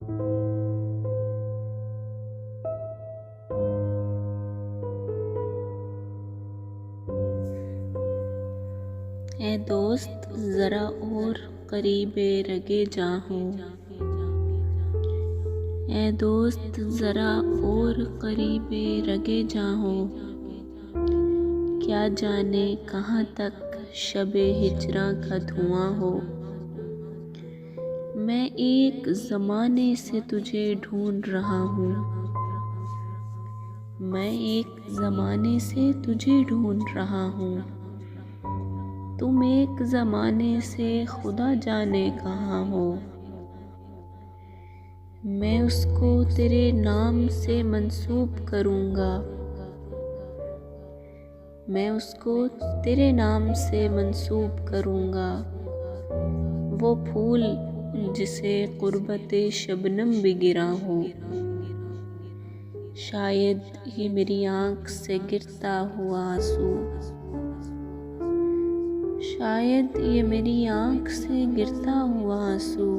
ए दोस्त जरा और करीबे रगे जा हो। ए दोस्त जरा और करीबे रगे जा हो। क्या जाने कहाँ तक शबे हिजरा का धुआं हो। मैं एक ज़माने से तुझे ढूंढ रहा हूँ। मैं एक ज़माने से तुझे ढूंढ रहा हूँ। तुम एक ज़माने से खुदा जाने कहाँ हो। मैं उसको तेरे नाम से मंसूब करूँगा। मैं उसको तेरे नाम से मंसूब करूँगा। वो फूल जिसे क़ुर्बते शबनम भी गिरा हो। शायद ये मेरी आँख से गिरता हुआ आंसू। शायद ये मेरी आँख से गिरता हुआ आंसू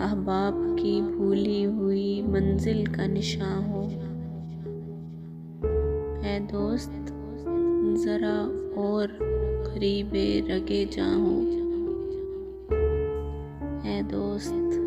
अहबाब की भूली हुई मंजिल का निशान हो। ऐ दोस्त ज़रा और करीबे रगे जा हो। ऐ दोस्त।